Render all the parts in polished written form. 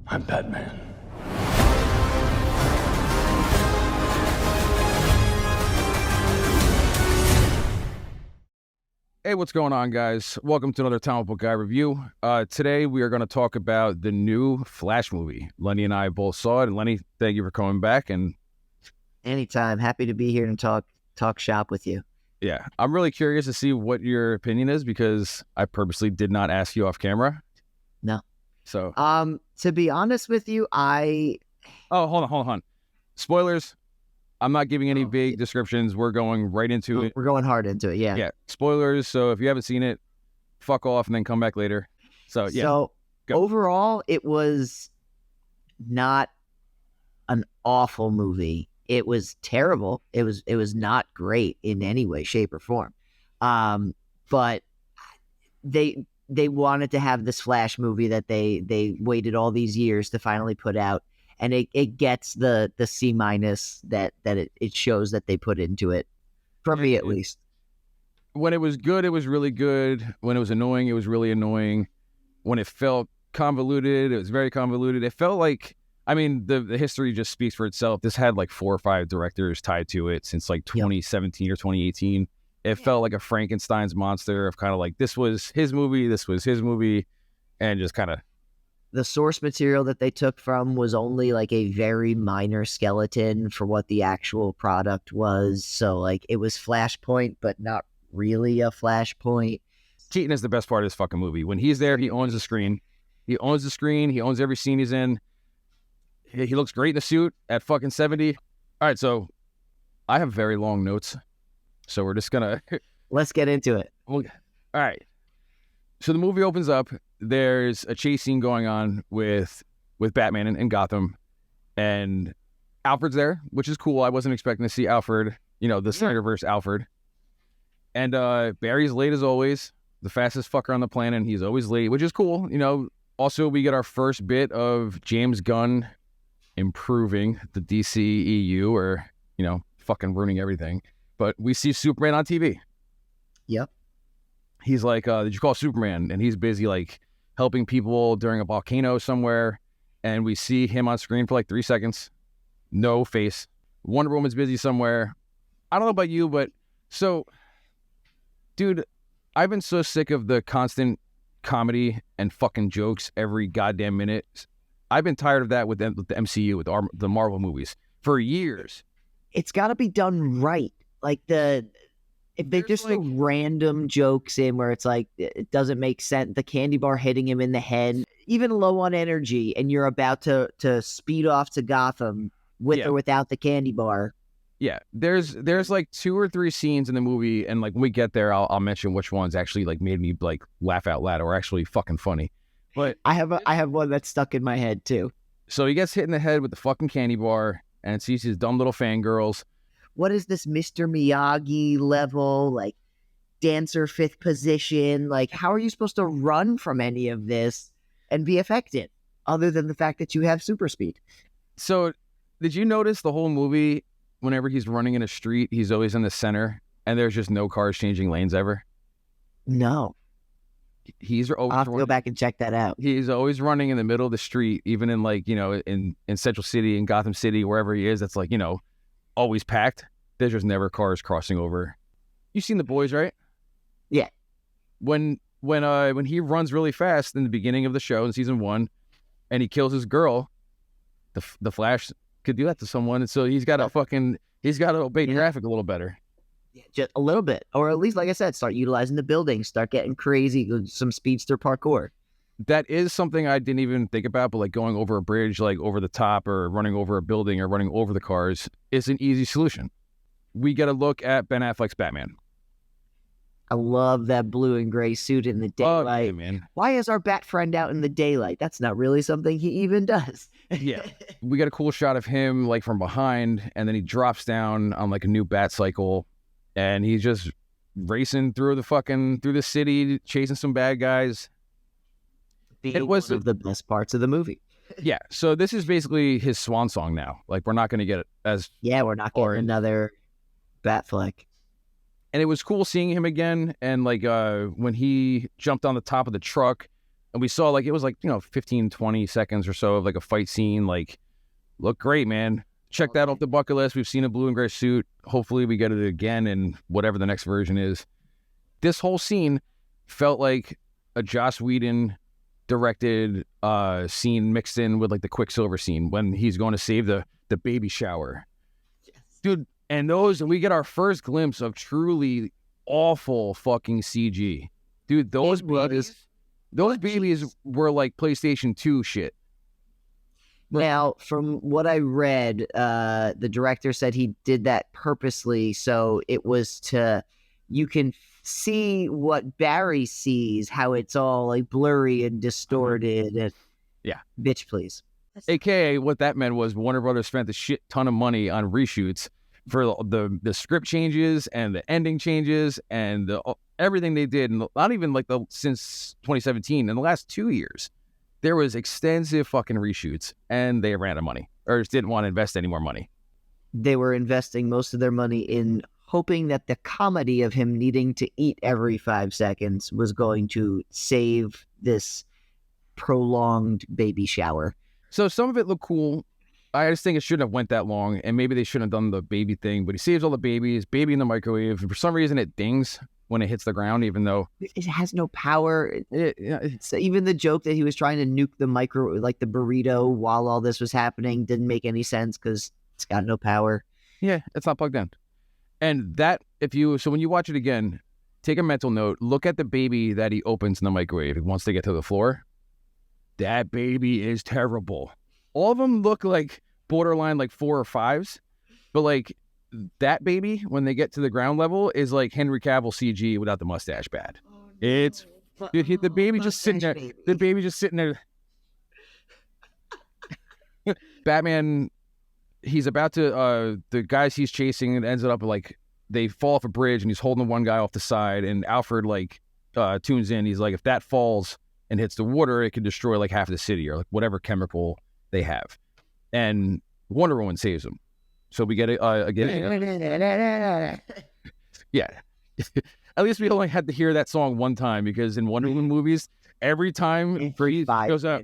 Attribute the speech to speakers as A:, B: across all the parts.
A: I'm Batman.
B: Hey, what's going on, guys? Welcome to another Comic Book Guy review. Today, we are going to talk about the new Flash movie. Lenny and I both saw it. And Lenny, thank you for coming back. And
C: anytime, happy to be here and talk shop with you.
B: Yeah, I'm really curious to see what your opinion is because I purposely did not ask you off camera.
C: No.
B: So,
C: to be honest with you,
B: Oh, hold on. Spoilers. I'm not giving any big descriptions. We're going right into it.
C: We're going hard into it, yeah.
B: Yeah, spoilers. So if you haven't seen it, fuck off and then come back later. So, yeah.
C: So,
B: go.
C: Overall, it was not an awful movie. It was terrible. It was not great in any way, shape, or form. But they wanted to have this Flash movie that they waited all these years to finally put out. And it gets the C- that it shows that they put into it, for me at least.
B: When it was good, it was really good. When it was annoying, it was really annoying. When it felt convoluted, it was very convoluted. It felt like, I mean, the history just speaks for itself. This had like 4 or 5 directors tied to it since like 2017 or 2018. It felt like a Frankenstein's monster of kind of like, this was his movie, and just kind of.
C: The source material that they took from was only like a very minor skeleton for what the actual product was. So like it was Flashpoint, but not really a Flashpoint.
B: Keaton is the best part of this fucking movie. When he's there, he owns the screen. He owns every scene he's in. He looks great in the suit at fucking 70. All right, so I have very long notes. So we're just gonna...
C: Let's get into it.
B: All right. So the movie opens up. There's a chase scene going on with Batman in Gotham, and Alfred's there, which is cool. I wasn't expecting to see Alfred, the Snyderverse Alfred. And Barry's late as always, the fastest fucker on the planet, and he's always late, which is cool. Also, we get our first bit of James Gunn improving the DCEU, or, fucking ruining everything. But we see Superman on TV.
C: Yep.
B: He's like, did you call Superman? And he's busy, like, helping people during a volcano somewhere. And we see him on screen for like 3 seconds. No face. Wonder Woman's busy somewhere. I don't know about you, but so, dude, I've been so sick of the constant comedy and fucking jokes every goddamn minute. I've been tired of that with the MCU, with the Marvel movies for years.
C: It's got to be done right. Like if they just throw random jokes in where it's like, it doesn't make sense, the candy bar hitting him in the head, even low on energy, and you're about to speed off to Gotham with or without the candy bar.
B: Yeah, there's like 2 or 3 scenes in the movie, and like when we get there, I'll mention which ones actually like made me like laugh out loud or actually fucking funny. But
C: I have one that's stuck in my head too.
B: So he gets hit in the head with the fucking candy bar and sees his dumb little fangirls.
C: What is this Mr. Miyagi level, like, dancer 5th position? Like, how are you supposed to run from any of this and be effective, other than the fact that you have super speed?
B: So, did you notice the whole movie, whenever he's running in a street, he's always in the center, and there's just no cars changing lanes ever?
C: No.
B: I'll
C: have to go back and check that out.
B: He's always running in the middle of the street, even in, like, in Central City, in Gotham City, wherever he is, that's like, always packed. There's just never cars crossing over. You've seen The Boys, right?
C: Yeah.
B: When he runs really fast in the beginning of the show in season 1, and he kills his girl, the Flash could do that to someone, and so he's got to obey traffic a little better.
C: Yeah, just a little bit, or at least, like I said, start utilizing the buildings, start getting crazy, some speedster parkour.
B: That is something I didn't even think about, but like going over a bridge, like over the top, or running over a building, or running over the cars is an easy solution. We get a look at Ben Affleck's Batman.
C: I love that blue and gray suit in the daylight.
B: Oh, yeah, man.
C: Why is our bat friend out in the daylight? That's not really something he even does.
B: Yeah. We get a cool shot of him like from behind, and then he drops down on like a new bat cycle, and he's just racing through the city, chasing some bad guys.
C: It was one of the best parts of the movie.
B: Yeah, so this is basically his swan song now. Like, we're not going to get it as...
C: Yeah, we're not getting another Batfleck.
B: And it was cool seeing him again, and like when he jumped on the top of the truck, And we saw like, it was like, 15, 20 seconds or so of like a fight scene. Like, look great, man. Check that off the bucket list. We've seen a blue and gray suit. Hopefully we get it again in whatever the next version is. This whole scene felt like a Joss Whedon directed scene mixed in with like the Quicksilver scene when he's going to save the baby shower. Yes. Dude, and we get our first glimpse of truly awful fucking CG. Dude, those babies were like PlayStation 2 shit.
C: Now, from what I read, the director said he did that purposely, so it was you can see what Barry sees, how it's all like blurry and distorted. And,
B: yeah.
C: Bitch, please.
B: AKA, what that meant was Warner Brothers spent a shit ton of money on reshoots for the script changes and the ending changes and everything they did. And not even like since 2017, in the last 2 years, there was extensive fucking reshoots and they ran out of money or just didn't want to invest any more money.
C: They were investing most of their money in hoping that the comedy of him needing to eat every 5 seconds was going to save this prolonged baby shower.
B: So some of it looked cool. I just think it shouldn't have went that long, and maybe they shouldn't have done the baby thing, but he saves all the baby in the microwave, and for some reason it dings when it hits the ground, even though
C: it has no power. So even the joke that he was trying to nuke the the burrito while all this was happening didn't make any sense because it's got no power.
B: Yeah, it's not plugged in. And that, so when you watch it again, take a mental note, look at the baby that he opens in the microwave once they get to the floor. That baby is terrible. All of them look like borderline like 4 or 5s, but like that baby, when they get to the ground level, is like Henry Cavill CG without the mustache bad. Oh, no. It's the baby just sitting there. Baby. The baby just sitting there. Batman, he's about to the guys he's chasing, it ends up like they fall off a bridge and he's holding one guy off the side, and Alfred like tunes in. He's like, if that falls and hits the water, it could destroy like half the city or like whatever chemical they have. And Wonder Woman saves him. So we get it again. Yeah. At least we only had to hear that song one time, because in Wonder Woman movies, every time Freeze goes up,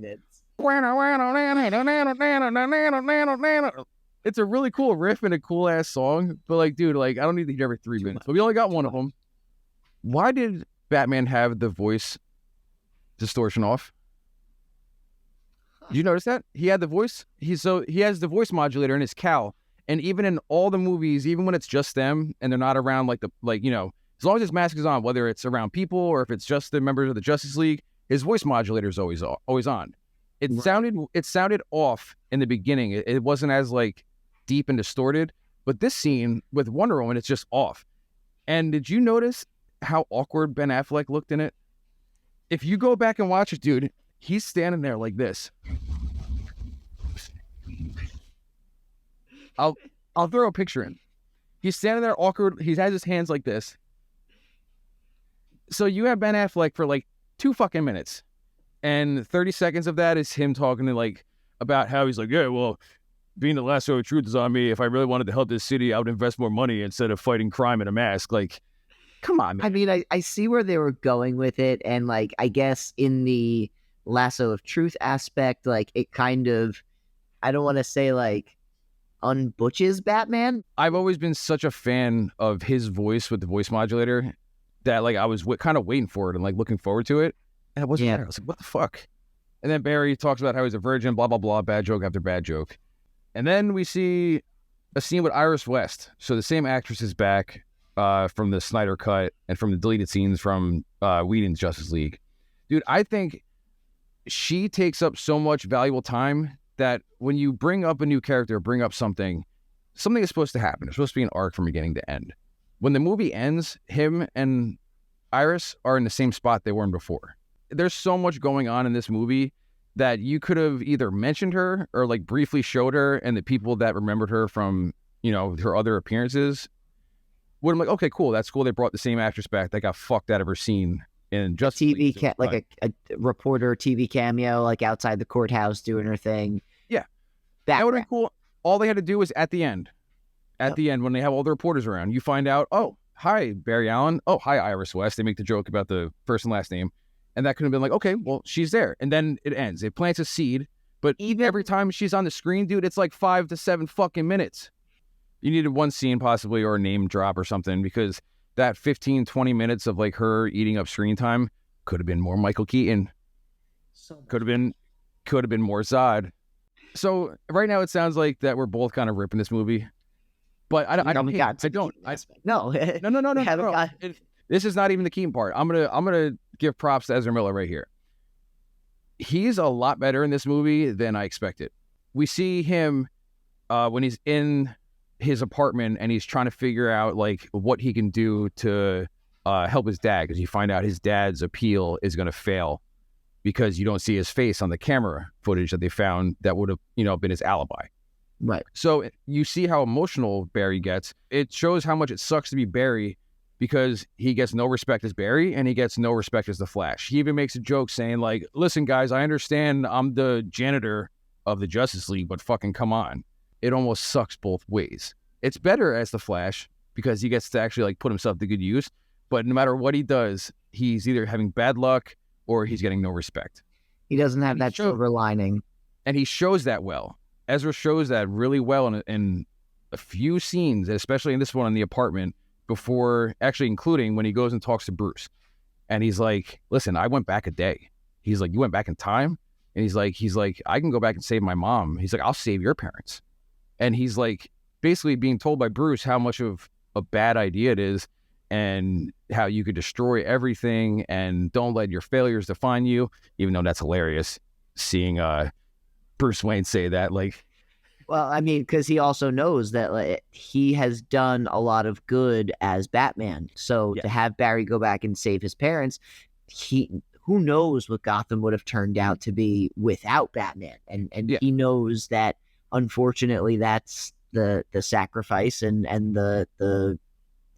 B: it's a really cool riff and a cool ass song. But like, dude, like I don't need to hear every 3 minutes. But we only got one of them. Why did Batman have the voice distortion off? Did you notice that? He had the voice. He has the voice modulator in his cowl. And even in all the movies, even when it's just them and they're not around as long as his mask is on, whether it's around people or if it's just the members of the Justice League, his voice modulator is always on. It sounded off in the beginning. It wasn't as like deep and distorted. But this scene with Wonder Woman, it's just off. And did you notice how awkward Ben Affleck looked in it? If you go back and watch it, dude, he's standing there like this. I'll throw a picture in. He's standing there awkward. He has his hands like this. So you have Ben Affleck for like 2 fucking minutes. And 30 seconds of that is him talking to like about how he's like, yeah, well, being the lasso of truth is on me. If I really wanted to help this city, I would invest more money instead of fighting crime in a mask. Like, come on, man.
C: I mean, I see where they were going with it. And like, I guess in the lasso of truth aspect, like it kind of, I don't want to say like unbutches Batman.
B: I've always been such a fan of his voice with the voice modulator that like I was kind of waiting for it and like looking forward to it. And it wasn't there. I was like, what the fuck? And then Barry talks about how he's a virgin, blah, blah, blah, bad joke after bad joke. And then we see a scene with Iris West. So the same actress is back from the Snyder Cut and from the deleted scenes from Whedon's Justice League. Dude, I think she takes up so much valuable time that when you bring up a new character, bring up something is supposed to happen. It's supposed to be an arc from beginning to end. When the movie ends, him and Iris are in the same spot they were in before. There's so much going on in this movie that you could have either mentioned her or like briefly showed her, and the people that remembered her from, her other appearances would have been like, okay, cool. That's cool. They brought the same actress back that got fucked out of her scene in Justice League.
C: Like a reporter TV cameo, like outside the courthouse doing her thing.
B: Yeah. That would have been cool. All they had to do was at the end, when they have all the reporters around, you find out, oh, hi, Barry Allen. Oh, hi, Iris West. They make the joke about the first and last name. And that could have been like, okay, well, she's there. And then it ends. It plants a seed. But
C: Even
B: every time she's on the screen, dude, it's like 5 to 7 fucking minutes. You needed one scene possibly or a name drop or something, because that 15, 20 minutes of like her eating up screen time could have been more Michael Keaton. Could have been more Zod. So right now it sounds like that we're both kind of ripping this movie. But I don't.
C: No.
B: No. This is not even the Keaton part. I'm gonna give props to Ezra Miller right here. He's a lot better in this movie than I expected. We see him when he's in his apartment and he's trying to figure out like what he can do to help his dad, because you find out his dad's appeal is going to fail because you don't see his face on the camera footage that they found that would have, been his alibi.
C: Right.
B: So you see how emotional Barry gets. It shows how much it sucks to be Barry, because he gets no respect as Barry and he gets no respect as the Flash. He even makes a joke saying like, listen, guys, I understand I'm the janitor of the Justice League, but fucking come on. It almost sucks both ways. It's better as the Flash because he gets to actually like put himself to good use. But no matter what he does, he's either having bad luck or he's getting no respect.
C: He doesn't have that silver lining.
B: And he shows that well. Ezra shows that really well in a few scenes, especially in this one in the apartment, before actually including when he goes and talks to Bruce. And he's like, listen, I went back a day. He's like, you went back in time? And he's like, I can go back and save my mom. He's like, I'll save your parents. And he's like, basically being told by Bruce how much of a bad idea it is and how you could destroy everything and don't let your failures define you, even though that's hilarious seeing Bruce Wayne say that. Like,
C: well, I mean, because he also knows that like, he has done a lot of good as Batman. So to have Barry go back and save his parents, who knows what Gotham would have turned out to be without Batman. And he knows that, unfortunately, that's the sacrifice and the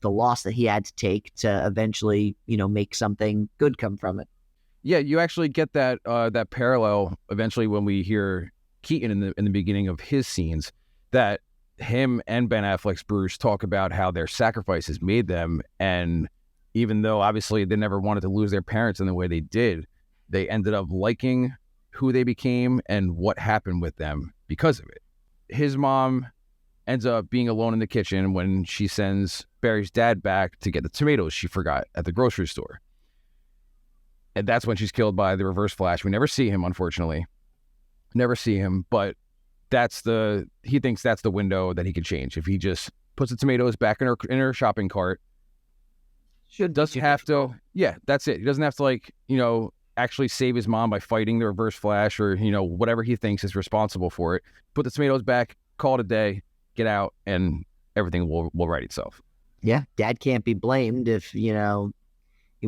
C: loss that he had to take to eventually, make something good come from it.
B: Yeah, you actually get that that parallel eventually when we hear Keaton in the beginning of his scenes, that him and Ben Affleck's Bruce talk about how their sacrifices made them, and even though obviously they never wanted to lose their parents in the way they did, they ended up liking who they became and what happened with them because of it. His mom ends up being alone in the kitchen when she sends Barry's dad back to get the tomatoes she forgot at the grocery store. And that's when she's killed by the Reverse Flash. We never see him, unfortunately. Never see him, but he thinks that's the window that he could change. If he just puts the tomatoes back in her shopping cart, that's it. He doesn't have to actually save his mom by fighting the Reverse Flash or, whatever he thinks is responsible for it. Put the tomatoes back, call it a day, get out, and everything will right itself.
C: Yeah, Dad can't be blamed if, he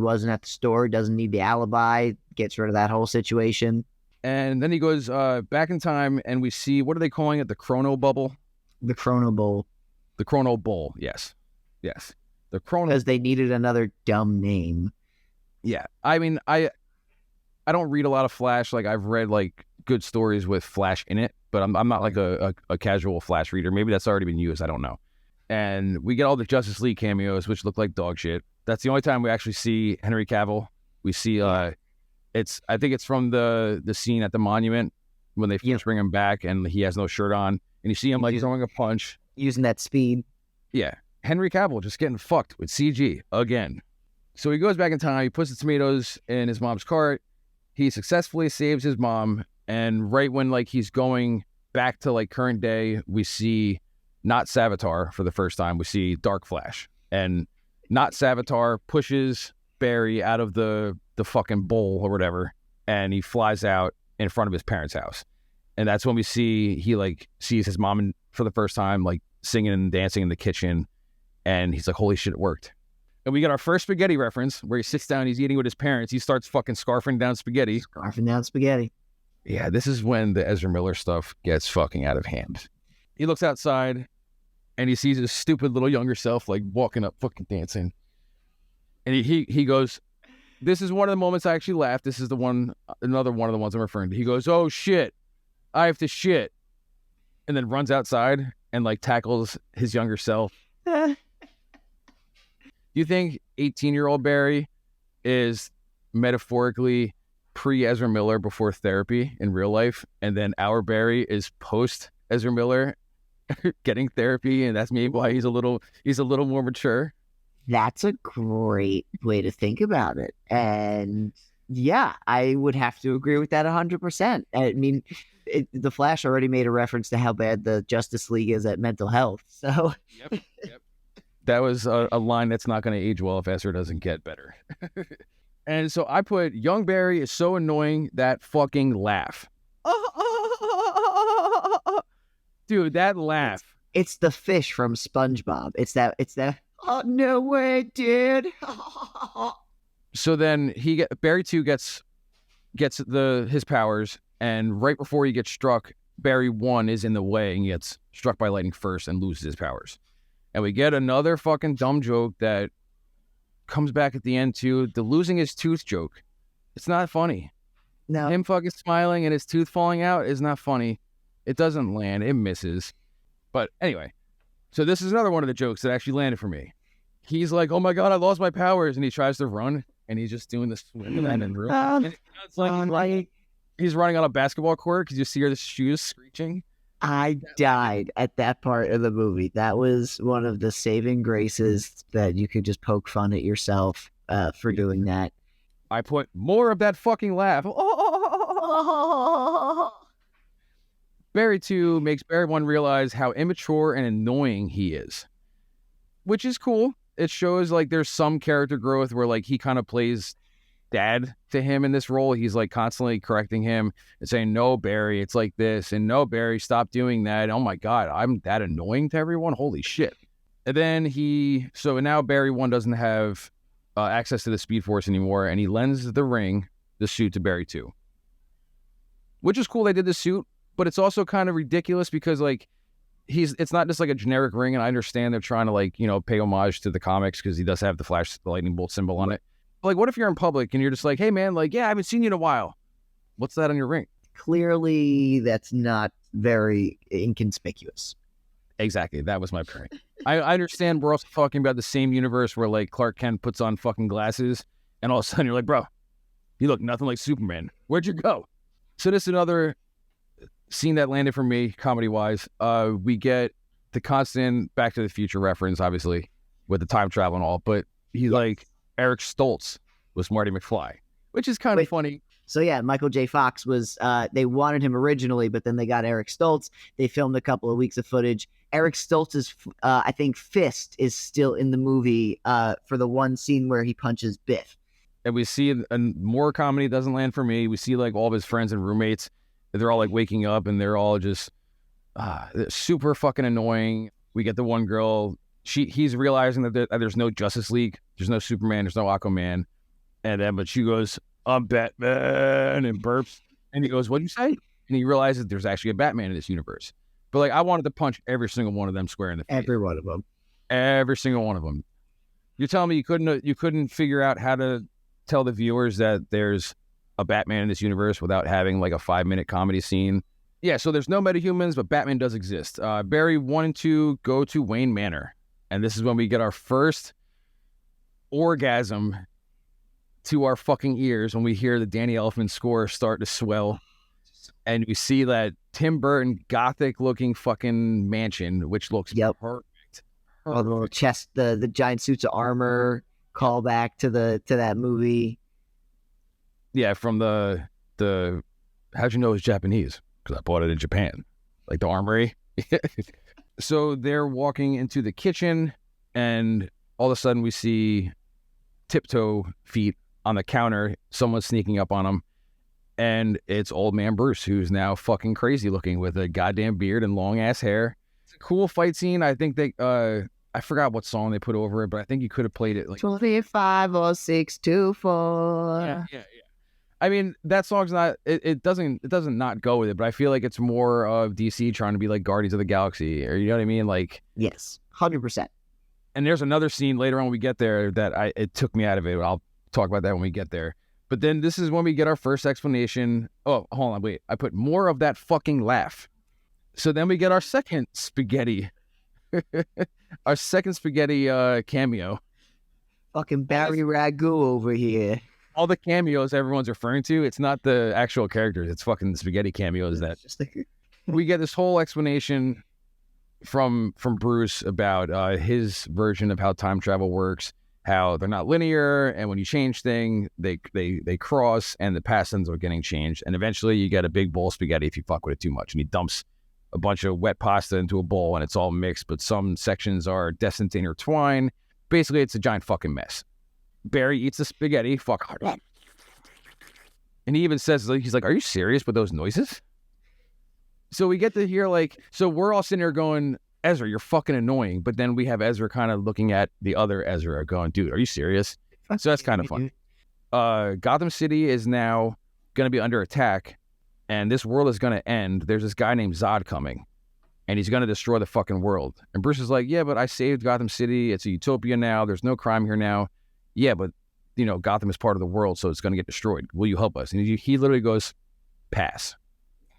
C: wasn't at the store, doesn't need the alibi, gets rid of that whole situation.
B: And then he goes back in time, and we see, what are they calling it? The Chrono Bubble?
C: The Chrono Bowl.
B: The Chrono Bowl, yes. The Chrono,
C: because they needed another dumb name.
B: Yeah, I mean, I don't read a lot of Flash. Like, I've read good stories with Flash in it, but I'm not like a casual Flash reader. Maybe that's already been used. I don't know. And we get all the Justice League cameos, which look like dog shit. That's the only time we actually see Henry Cavill. We see I think it's from the scene at the monument when they first bring him back and he has no shirt on, and you see him throwing a punch,
C: using that speed.
B: Yeah, Henry Cavill just getting fucked with CG again. So he goes back in time. He puts the tomatoes in his mom's cart. He successfully saves his mom, and right when he's going back to current day, we see not Savitar for the first time. We see Dark Flash, and not Savitar pushes Barry out of the fucking bowl or whatever, and he flies out in front of his parents' house. And that's when we see he sees his mom for the first time, singing and dancing in the kitchen, and he's like, holy shit, it worked. And we get our first spaghetti reference where he sits down, he's eating with his parents, he starts fucking scarfing down spaghetti. Yeah, this is when the Ezra Miller stuff gets fucking out of hand. He looks outside and he sees his stupid little younger self walking up fucking dancing. And he goes, this is one of the moments I actually laughed. This is another one of the ones I'm referring to. He goes, oh shit, I have to shit. And then runs outside and tackles his younger self. Do you think 18-year-old Barry is metaphorically pre-Ezra Miller before therapy in real life, and then our Barry is post-Ezra Miller getting therapy, and that's maybe why he's a little more mature.
C: That's a great way to think about it. And yeah, I would have to agree with that 100%. I mean, the Flash already made a reference to how bad the Justice League is at mental health. So
B: Yep. That was a line that's not going to age well if Ezra doesn't get better. And so I put, young Barry is so annoying, that fucking laugh. Dude, that laugh.
C: It's the fish from SpongeBob. It's that, oh, no way, dude.
B: So then Barry 2 gets his powers, and right before he gets struck, Barry 1 is in the way and gets struck by lightning first and loses his powers. And we get another fucking dumb joke that comes back at the end too. The losing his tooth joke. It's not funny.
C: No.
B: Him fucking smiling and his tooth falling out is not funny. It doesn't land. It misses. But anyway, so this is another one of the jokes that actually landed for me. He's like, oh my God, I lost my powers. And he tries to run, and he's just doing the swim and it's like he's running on a basketball court because you see the shoes screeching.
C: I died at that part of the movie. That was one of the saving graces that you could just poke fun at yourself for doing that.
B: I put more of that fucking laugh. Barry 2 makes Barry 1 realize how immature and annoying he is, which is cool. It shows like there's some character growth where like he kind of plays dad to him in this role. He's like constantly correcting him and saying, no, Barry, it's like this, and no, Barry, stop doing that. Oh my God, I'm that annoying to everyone. Holy shit. And then so now Barry 1 doesn't have access to the Speed Force anymore, and he lends the suit to Barry 2, which is cool. They did the suit, but it's also kind of ridiculous because like it's not just like a generic ring, and I understand they're trying to like, you know, pay homage to the comics because he does have the lightning bolt symbol on it. Like, what if you're in public and you're just like, hey, man, like, yeah, I haven't seen you in a while. What's that on your ring?
C: Clearly, that's not very inconspicuous.
B: Exactly. That was my point. I understand we're also talking about the same universe where, like, Clark Kent puts on fucking glasses, and all of a sudden you're like, bro, you look nothing like Superman. Where'd you go? So this is another scene that landed for me, comedy-wise. We get the constant Back to the Future reference, obviously, with the time travel and all, but he's like, Eric Stoltz was Marty McFly, which is kind of funny.
C: So yeah, Michael J. Fox was, they wanted him originally, but then they got Eric Stoltz. They filmed a couple of weeks of footage. Eric Stoltz's, I think, fist is still in the movie for the one scene where he punches Biff.
B: And we see more comedy doesn't land for me. We see like all of his friends and roommates. They're all like waking up and they're all just super fucking annoying. We get the one girl. He's realizing that there's no Justice League, there's no Superman, there's no Aquaman, but she goes, I'm Batman, and burps, and he goes, what'd you say? And he realizes there's actually a Batman in this universe. But like, I wanted to punch every single one of them square in the face.
C: Every one of them.
B: Every single one of them. You're telling me you couldn't figure out how to tell the viewers that there's a Batman in this universe without having like a 5-minute comedy scene? Yeah, so there's no metahumans, but Batman does exist. Barry 1 and 2 go to Wayne Manor. And this is when we get our first orgasm to our fucking ears when we hear the Danny Elfman score start to swell. And we see that Tim Burton gothic-looking fucking mansion, which looks perfect.
C: All the little chest, the giant suits of armor, call back to that movie.
B: Yeah, from the how'd you know it's Japanese? Because I bought it in Japan. Like the armory. So they're walking into the kitchen, and all of a sudden we see tiptoe feet on the counter. Someone's sneaking up on them, and it's old man Bruce, who's now fucking crazy looking with a goddamn beard and long ass hair. It's a cool fight scene. I think they, I forgot what song they put over it, but I think you could have played it like
C: 25 or 624.
B: Yeah. I mean, that song's not, it doesn't not go with it, but I feel like it's more of DC trying to be like Guardians of the Galaxy, or you know what I mean? Like,
C: yes, 100%.
B: And there's another scene later on when we get there that it took me out of it. I'll talk about that when we get there. But then this is when we get our first explanation. Oh, hold on, wait. I put more of that fucking laugh. So then we get our second spaghetti. Our second spaghetti cameo.
C: Fucking Barry Ragu over here.
B: all the cameos everyone's referring to, it's not the actual characters. It's fucking the spaghetti cameos that
C: Just like,
B: we get this whole explanation from Bruce about his version of how time travel works, how they're not linear, and when you change things, they cross, and the past ends up getting changed, and eventually you get a big bowl of spaghetti if you fuck with it too much, and he dumps a bunch of wet pasta into a bowl, and it's all mixed, but some sections are destined to intertwine. Basically, it's a giant fucking mess. Barry eats the spaghetti, and he even says, he's like, "Are you serious with those noises?" So we get to hear so we're all sitting here going, "Ezra, you're fucking annoying." But then we have Ezra kind of looking at the other Ezra going, "Dude, are you serious?" So that's kind of fun. Gotham City is now going to be under attack, and this world is going to end. There's this guy named Zod coming, and he's going to destroy the fucking world. And Bruce is like, "Yeah, but I saved Gotham City. It's a utopia now. There's no crime here now." "Yeah, but, Gotham is part of the world, so it's going to get destroyed. Will you help us?" And he literally goes, "Pass,"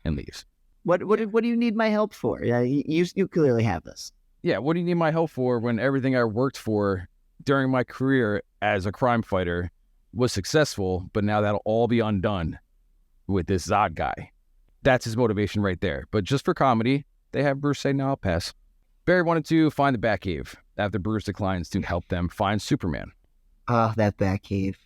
B: and leaves.
C: What do you need my help for? Yeah, you clearly have this.
B: Yeah, what do you need my help for when everything I worked for during my career as a crime fighter was successful, but now that'll all be undone with this Zod guy? That's his motivation right there. But just for comedy, they have Bruce say, "No, I'll pass." Barry wanted to find the Batcave after Bruce declines to help them find Superman.
C: Oh, that Batcave.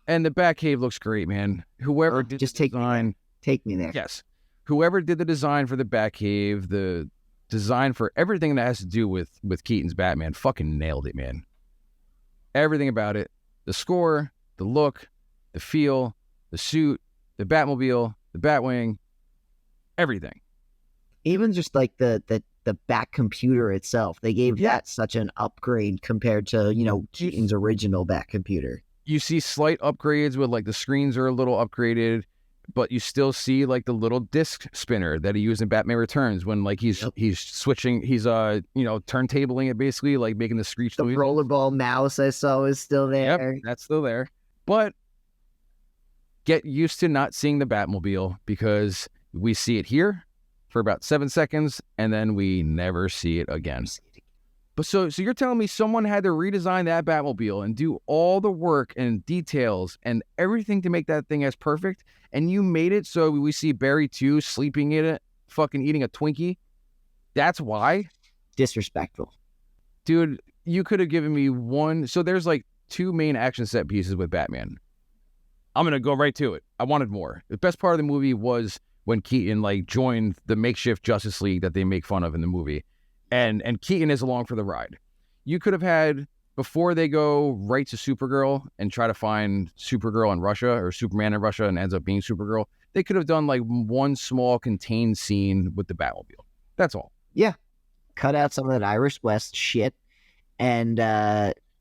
B: And the Batcave looks great, man. Whoever did
C: just
B: the design...
C: Take me there.
B: Yes. Whoever did the design for the Batcave, the design for everything that has to do with Keaton's Batman, fucking nailed it, man. Everything about it. The score, the look, the feel, the suit, the Batmobile, the Batwing, everything.
C: Even just like the Bat computer itself, they gave that such an upgrade compared to, Keaton's original Bat computer.
B: You see slight upgrades with the screens are a little upgraded, but you still see the little disc spinner that he used in Batman Returns when he's switching, he's turntabling it, basically making the screech noise.
C: The rollerball mouse I saw is still there.
B: Yep, that's still there. But get used to not seeing the Batmobile, because we see it here for about 7 seconds and then we never see it again. But so you're telling me someone had to redesign that Batmobile and do all the work and details and everything to make that thing as perfect, and you made it so we see Barry 2 sleeping in it, fucking eating a Twinkie? That's why?
C: Disrespectful.
B: Dude, you could have given me one. So there's 2 main action set pieces with Batman. I'm going to go right to it. I wanted more. The best part of the movie was when Keaton joined the makeshift Justice League that they make fun of in the movie. And Keaton is along for the ride. You could have had, before they go right to Supergirl and try to find Supergirl in Russia or Superman in Russia and ends up being Supergirl, they could have done one small contained scene with the Batmobile. That's all.
C: Yeah. Cut out some of that Irish West shit, and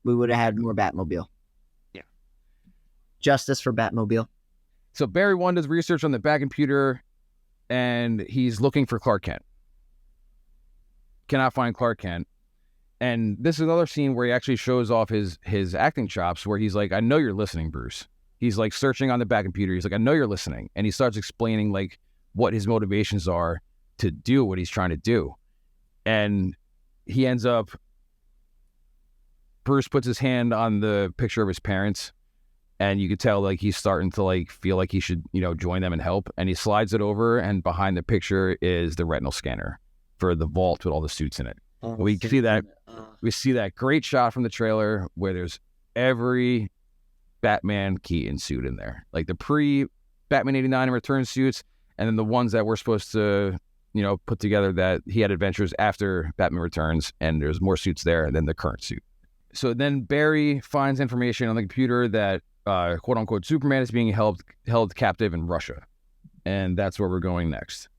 C: we would have had more Batmobile.
B: Yeah.
C: Justice for Batmobile.
B: So Barry 1 does research on the Bat computer, and he's looking for Clark Kent. Cannot find Clark Kent. And this is another scene where he actually shows off his acting chops, where he's like, "I know you're listening, Bruce." He's searching on the Bat computer. He's like, "I know you're listening." And he starts explaining what his motivations are to do what he's trying to do. And he ends up, Bruce puts his hand on the picture of his parents, and you could tell he's starting to feel like he should, join them and help. And he slides it over, and behind the picture is the retinal scanner for the vault with all the suits in it. We see that great shot from the trailer where there's every Batman Keaton suit in there, the pre-Batman 89 and Return suits, and then the ones that we're supposed to, put together that he had adventures after Batman Returns, and there's more suits there than the current suit. So then Barry finds information on the computer that quote unquote Superman is being held captive in Russia, and that's where we're going next.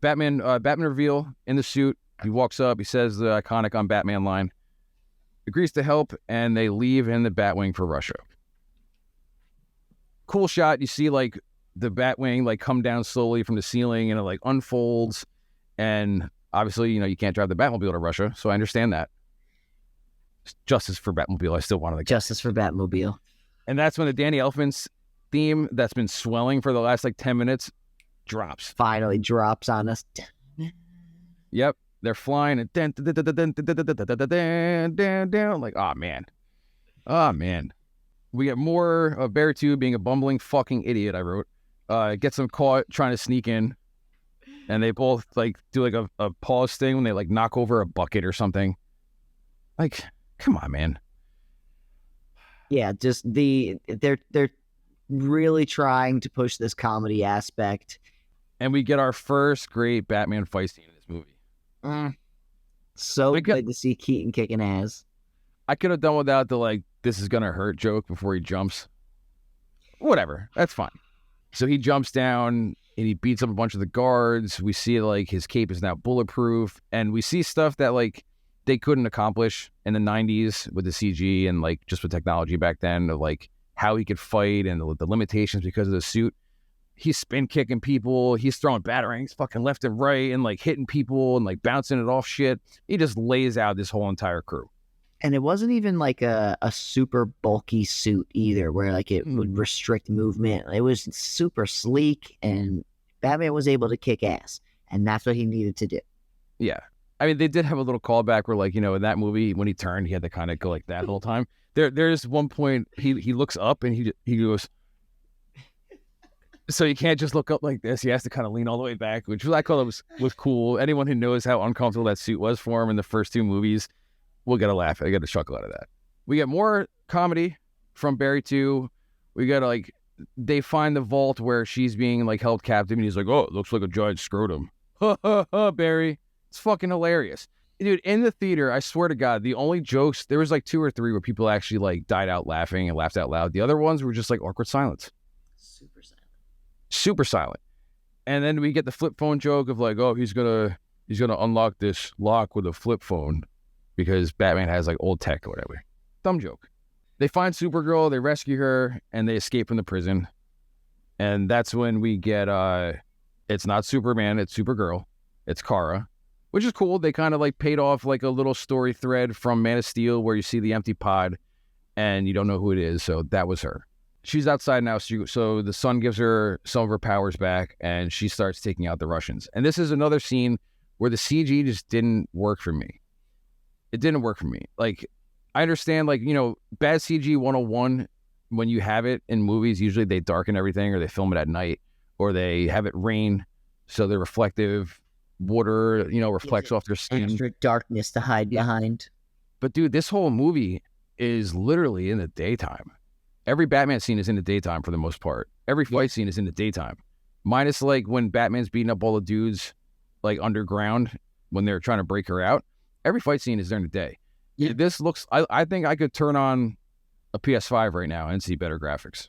B: Batman reveal in the suit. He walks up, he says the iconic "I'm Batman" line, agrees to help, and they leave in the Batwing for Russia. Cool shot. You see the Batwing come down slowly from the ceiling, and it unfolds. And obviously, you can't drive the Batmobile to Russia, so I understand that. Justice for Batmobile. I still wanted
C: Justice for Batmobile.
B: And that's when the Danny Elfman's theme that's been swelling for the last 10 minutes drops.
C: Finally drops on us.
B: Yep. They're flying and oh man. We get more of Barry 2 being a bumbling fucking idiot, I wrote. Gets him caught trying to sneak in. And they both like do like a pause thing when they like knock over a bucket or something. Like, come on, man.
C: Yeah, just they're really trying to push this comedy aspect.
B: And we get our first great Batman fight scene in this movie.
C: So good to see Keaton kicking ass.
B: I could have done without the like, this is gonna hurt joke before he jumps. Whatever, that's fine. So he jumps down and he beats up a bunch of the guards. We see like his cape is now bulletproof, and we see stuff that like they couldn't accomplish in the 90s with the CG and like just with technology back then of like how he could fight and the limitations because of the suit. He's spin kicking people. He's throwing batarangs fucking left and right and like hitting people and like bouncing it off shit. He just lays out this whole entire crew.
C: And it wasn't even like a super bulky suit either, where like it would restrict movement. It was super sleek, and Batman was able to kick ass, and that's what he needed to do.
B: Yeah. I mean, they did have a little callback where, like, you know, in that movie, when he turned, he had to kind of go like that the whole time. There's one point he looks up and he goes, so you can't just look up like this. He has to kind of lean all the way back, which I thought was cool. Anyone who knows how uncomfortable that suit was for him in the first two movies will get a laugh. I get a chuckle out of that. We get more comedy from Barry 2. We got like, they find the vault where she's being like held captive, and he's like, oh, it looks like a giant scrotum. Ha ha ha, Barry. It's fucking hilarious. Dude, in the theater, I swear to God, the only jokes, there was like 2 or 3 where people actually like died out laughing and laughed out loud. The other ones were just like awkward silence.
C: Super silent.
B: Super silent. And then we get the flip phone joke of like, oh, he's gonna unlock this lock with a flip phone because Batman has like old tech or whatever. Dumb joke. They find Supergirl, they rescue her, and they escape from the prison. And that's when we get, it's not Superman, it's Supergirl. It's Kara, which is cool. They kind of like paid off like a little story thread from Man of Steel where you see the empty pod and you don't know who it is. So that was her. She's outside now. So the sun gives her some of her powers back and she starts taking out the Russians. And this is another scene where the CG just didn't work for me. It didn't work for me. Like, I understand, like, you know, bad CG 101, when you have it in movies, usually they darken everything or they film it at night or they have it rain so they're reflective. Water, you know, reflects off their skin.
C: Extra darkness to hide behind.
B: But dude, this whole movie is literally in the daytime. Every Batman scene is in the daytime for the most part. Every fight scene is in the daytime. Minus like when Batman's beating up all the dudes like underground when they're trying to break her out. Every fight scene is during the day. Yeah. This looks, I think I could turn on a PS5 right now and see better graphics.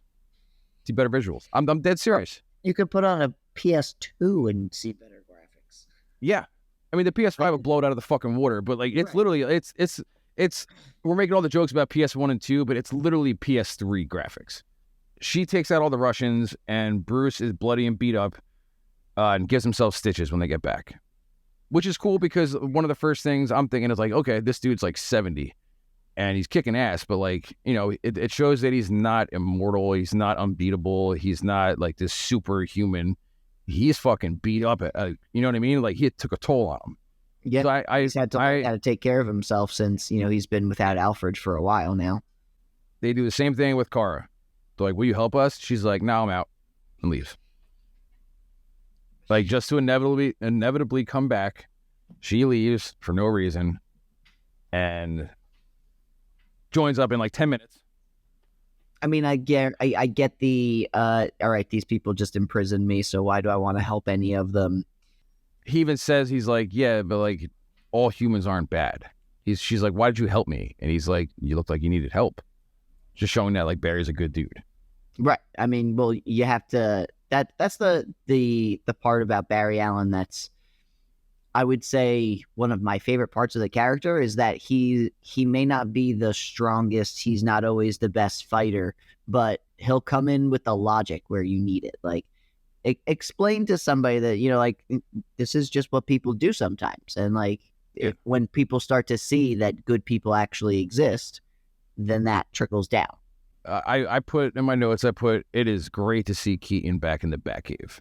B: See better visuals. I'm dead serious.
C: You could put on a PS2 and see better graphics.
B: Yeah. I mean, the PS5 would blow it out of the fucking water, but like, it's literally, it's, we're making all the jokes about PS1 and 2, but it's literally PS3 graphics. She takes out all the Russians and Bruce is bloody and beat up and gives himself stitches when they get back, which is cool because one of the first things I'm thinking is like, okay, this dude's like 70 and he's kicking ass, but like, you know, it shows that he's not immortal. He's not unbeatable. He's not like this superhuman. He's fucking beat up. You know what I mean? Like, he took a toll on him.
C: Yeah,
B: so
C: he's had to take care of himself since, you know, he's been without Alfred for a while now.
B: They do the same thing with Kara. They're like, will you help us? She's like, no, I'm out, and leaves. Like, just to inevitably come back, she leaves for no reason and joins up in like 10 minutes.
C: I mean, I get the, all right, these people just imprisoned me, so why do I want to help any of them?
B: He even says, he's like, yeah, but like, all humans aren't bad. She's like, why did you help me? And he's like, you looked like you needed help. Just showing that like Barry's a good dude. Right.
C: I mean, well, you have to, that's the part about Barry Allen that's, I would say, one of my favorite parts of the character is that he may not be the strongest. He's not always the best fighter, but he'll come in with the logic where you need it. Like, explain to somebody that, you know, like, this is just what people do sometimes. And like, when people start to see that good people actually exist, then that trickles down.
B: I put in my notes, it is great to see Keaton back in the Batcave.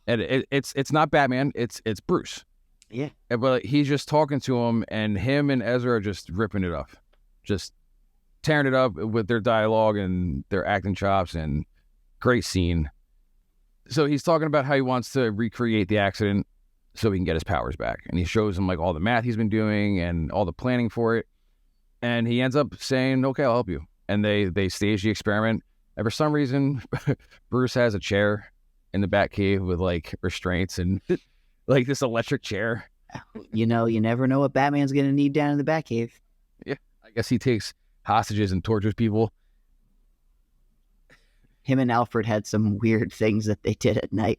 B: And it's not Batman, it's Bruce.
C: Yeah.
B: But he's just talking to him, and him and Ezra are just ripping it up. Just tearing it up with their dialogue and their acting chops, and great scene. So he's talking about how he wants to recreate the accident so he can get his powers back. And he shows him like all the math he's been doing and all the planning for it. And he ends up saying, okay, I'll help you. And they stage the experiment. And for some reason, Bruce has a chair in the Batcave with like restraints and like this electric chair.
C: You know, you never know what Batman's going to need down in the Batcave.
B: Yeah, I guess he takes hostages and tortures people.
C: Him and Alfred had some weird things that they did at night.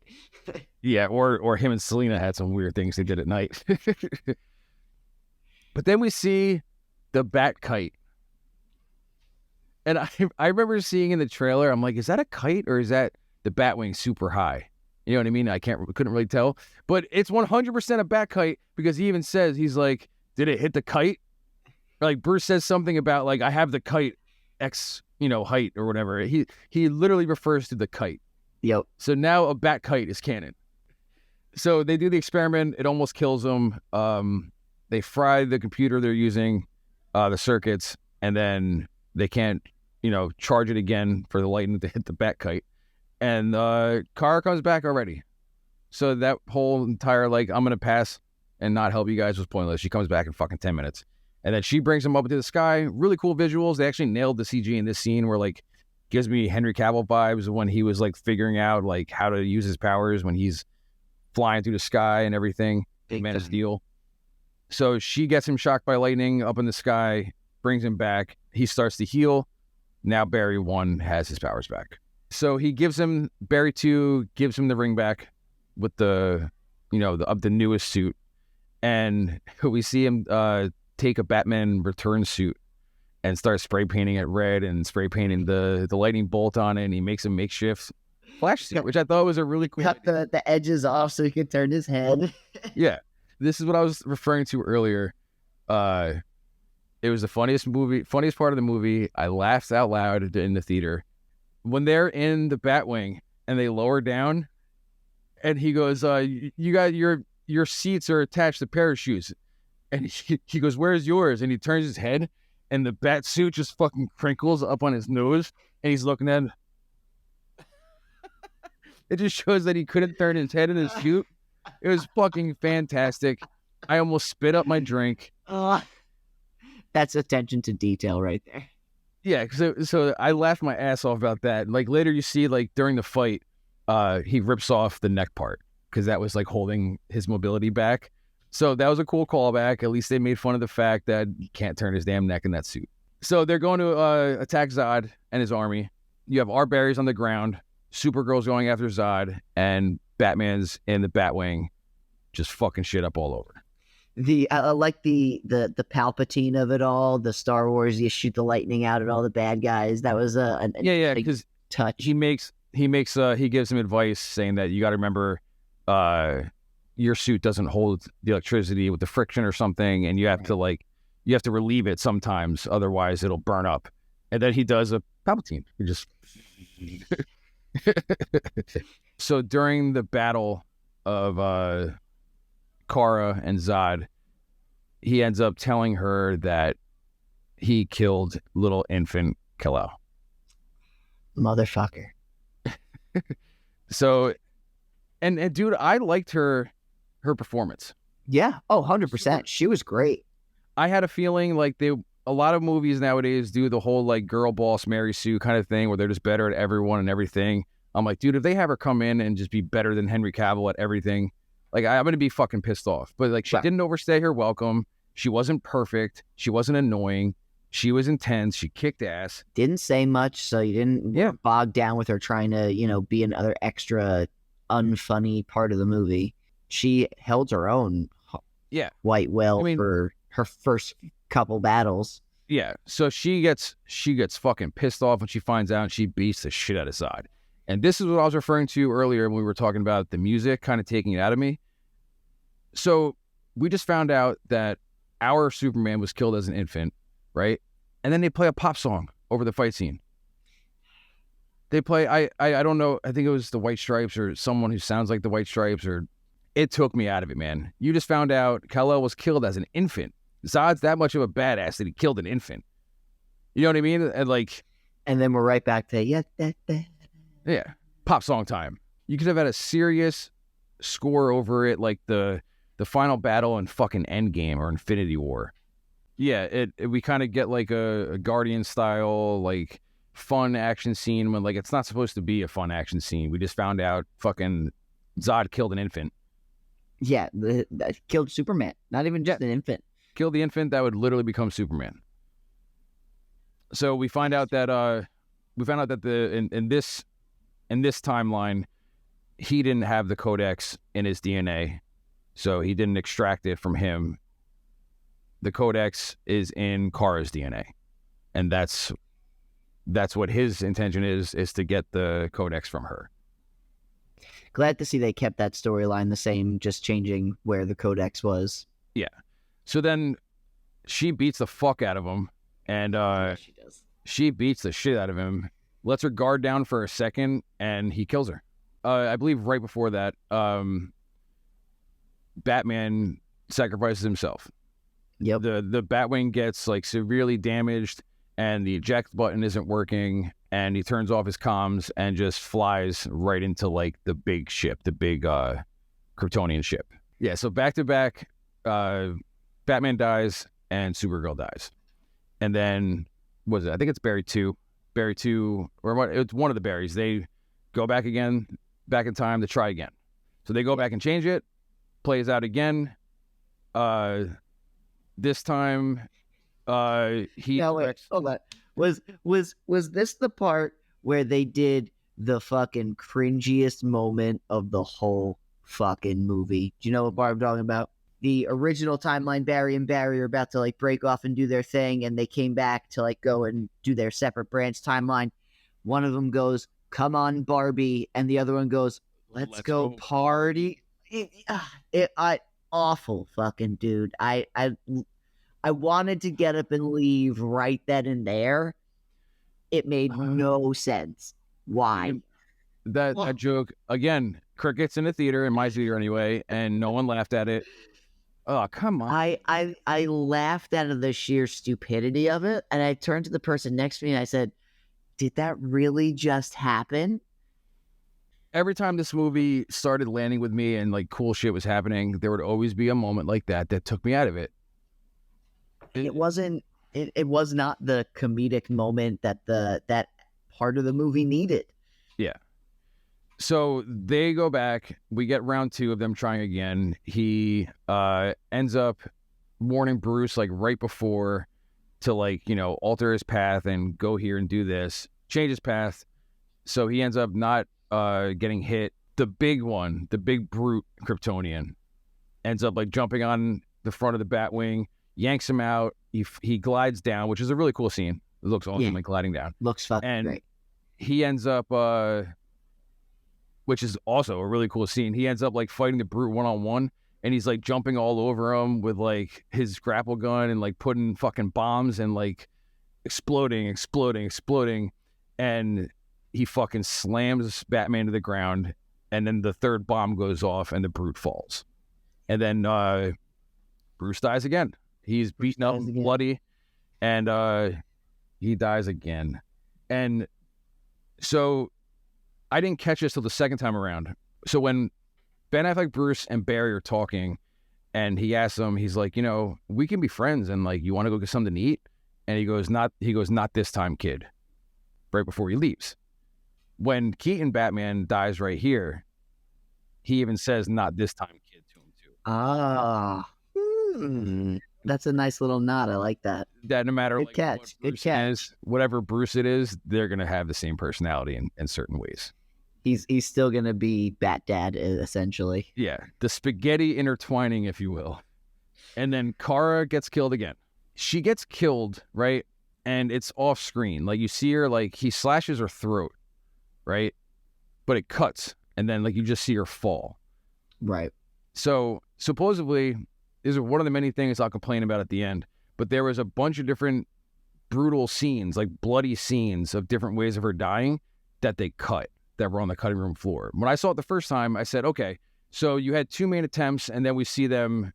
B: Yeah, or him and Selena had some weird things they did at night. But then we see the Bat Kite. And I remember seeing in the trailer, I'm like, is that a kite or is that the Batwing super high? You know what I mean? Couldn't really tell. But it's 100% a Bat Kite because he even says, he's like, did it hit the kite? Or like Bruce says something about like, I have the kite X, height or whatever. He literally refers to the kite.
C: Yep.
B: So now a Bat Kite is canon. So they do the experiment. It almost kills them. They fry the computer they're using, the circuits, and then they can't, charge it again for the lightning to hit the Bat Kite. And Kara comes back already. So that whole entire, like, I'm going to pass and not help you guys was pointless. She comes back in fucking 10 minutes. And then she brings him up into the sky. Really cool visuals. They actually nailed the CG in this scene where, like, gives me Henry Cavill vibes when he was, like, figuring out, like, how to use his powers when he's flying through the sky and everything. Man of Steel. So she gets him shocked by lightning up in the sky, brings him back. He starts to heal. Now Barry 1 has his powers back. So he gives him, Barry 2 gives him the ring back with the newest suit. And we see him take a Batman Return suit and start spray painting it red and spray painting the lightning bolt on it. And he makes a makeshift Flash suit, which I thought was a really cool
C: Cut the edges off so he could turn his head.
B: Yeah. This is what I was referring to earlier. It was the funniest part of the movie. I laughed out loud in the theater. When they're in the Batwing and they lower down and he goes, you got your seats are attached to parachutes. And he goes, where's yours? And he turns his head and the bat suit just fucking crinkles up on his nose and he's looking at him. It just shows that he couldn't turn his head in his suit. It was fucking fantastic. I almost spit up my drink.
C: That's attention to detail right there.
B: Yeah, so I laughed my ass off about that. Like later you see, like during the fight, he rips off the neck part because that was like holding his mobility back. So that was a cool callback. At least they made fun of the fact that he can't turn his damn neck in that suit. So they're going to attack Zod and his army. You have our Barrys on the ground, Supergirl's going after Zod, and Batman's in the Batwing, just fucking shit up all over.
C: I like the Palpatine of it all. The Star Wars, you shoot the lightning out at all the bad guys. That was a
B: because
C: touch.
B: He gives him advice saying that you got to remember, your suit doesn't hold the electricity with the friction or something, and you have to relieve it sometimes, otherwise it'll burn up. And then he does a Palpatine. He just So during the battle of Kara and Zod, he ends up telling her that he killed little infant Kal-El.
C: Motherfucker.
B: So, and dude, I liked her performance.
C: Yeah. Oh, 100%. She was great.
B: I had a feeling like a lot of movies nowadays do the whole like girl boss Mary Sue kind of thing where they're just better at everyone and everything. I'm like, dude, if they have her come in and just be better than Henry Cavill at everything, like I'm going to be fucking pissed off. But like she didn't overstay her welcome. She wasn't perfect. She wasn't annoying. She was intense. She kicked ass.
C: Didn't say much, so you didn't bog down with her trying to, be another extra unfunny part of the movie. She held her own quite well for her first couple battles.
B: Yeah, so she gets fucking pissed off when she finds out, and she beats the shit out of Zod. And this is what I was referring to earlier when we were talking about the music kind of taking it out of me. So we just found out that our Superman was killed as an infant, right? And then they play a pop song over the fight scene. They play, I don't know, I think it was the White Stripes or someone who sounds like the White Stripes, or it took me out of it, man. You just found out Kal-El was killed as an infant. Zod's that much of a badass that he killed an infant. You know what I mean? And like,
C: And then we're right back to
B: yeah, pop song time. You could have had a serious score over it, like the final battle in fucking Endgame or Infinity War. Yeah, we kind of get like a Guardian style, like fun action scene when like it's not supposed to be a fun action scene. We just found out fucking Zod killed an infant.
C: Yeah, that killed Superman. Not even just an infant.
B: Killed the infant that would literally become Superman. So we find out that in this timeline, he didn't have the codex in his DNA, so he didn't extract it from him. The codex is in Kara's DNA, and that's what his intention is to get the codex from her.
C: Glad to see they kept that storyline the same, just changing where the codex was.
B: Yeah. So then she beats the fuck out of him, and
C: Yeah, she does.
B: she beats the shit out of him, lets her guard down for a second, and he kills her. I believe right before that, Batman sacrifices himself.
C: Yep.
B: The Batwing gets like severely damaged, and the eject button isn't working, and he turns off his comms and just flies right into like the big ship, the big Kryptonian ship. Yeah, so back to back, Batman dies and Supergirl dies. And then, what is it? I think it's Barry 2. Barry 2, or what? It's one of the Barrys. They go back in time to try again. So they go back and change it, plays out again. This time, he...
C: No, wait, hold on. Was this the part where they did the fucking cringiest moment of the whole fucking movie? Do you know what part I'm talking about? The original timeline, Barry and Barry are about to like break off and do their thing, and they came back to like go and do their separate branch timeline. One of them goes, "Come on, Barbie," and the other one goes, Let's go party. Awful fucking dude. I wanted to get up and leave right then and there. It made no sense. Why?
B: That joke, again, crickets in the theater, in my theater anyway, and no one laughed at it. Oh, come on.
C: I laughed out of the sheer stupidity of it, and I turned to the person next to me and I said, did that really just happen?
B: Every time this movie started landing with me and like cool shit was happening, there would always be a moment like that took me out of it.
C: It was not the comedic moment that that part of the movie needed.
B: Yeah. So they go back. We get round 2 of them trying again. He ends up warning Bruce like right before to like, alter his path and go here and do this, change his path. So he ends up not getting hit. The big one, the big brute Kryptonian, ends up like jumping on the front of the Batwing, yanks him out. He glides down, which is a really cool scene. It looks awesome, like gliding down.
C: Looks fucking great.
B: He ends up, which is also a really cool scene. He ends up like fighting the brute one-on-one, and he's like jumping all over him with like his grapple gun and like putting fucking bombs and like exploding. And he fucking slams Batman to the ground, and then the third bomb goes off and the brute falls. And then Bruce dies again. He's beaten up and bloody, and he dies again. And so I didn't catch this till the second time around. So when Ben Affleck, Bruce, and Barry are talking, and he asks them, he's like, we can be friends, and like, you want to go get something to eat? And he goes, not this time, kid. Right before he leaves. When Keaton Batman dies right here, he even says, not this time, kid, to him too.
C: Ah. That's a nice little nod. I like that.
B: That no matter
C: good catch. Good catch.
B: Whatever Bruce it is, they're gonna have the same personality in certain ways.
C: He's still gonna be Bat Dad, essentially.
B: Yeah, the spaghetti intertwining, if you will. And then Kara gets killed again. She gets killed, right? And it's off screen. Like you see her, like he slashes her throat, right? But it cuts, and then like you just see her fall.
C: Right.
B: So supposedly, this is one of the many things I'll complain about at the end, but there was a bunch of different brutal scenes, like bloody scenes of different ways of her dying that they cut, that were on the cutting room floor. When I saw it the first time, I said, okay, so you had 2 main attempts, and then we see them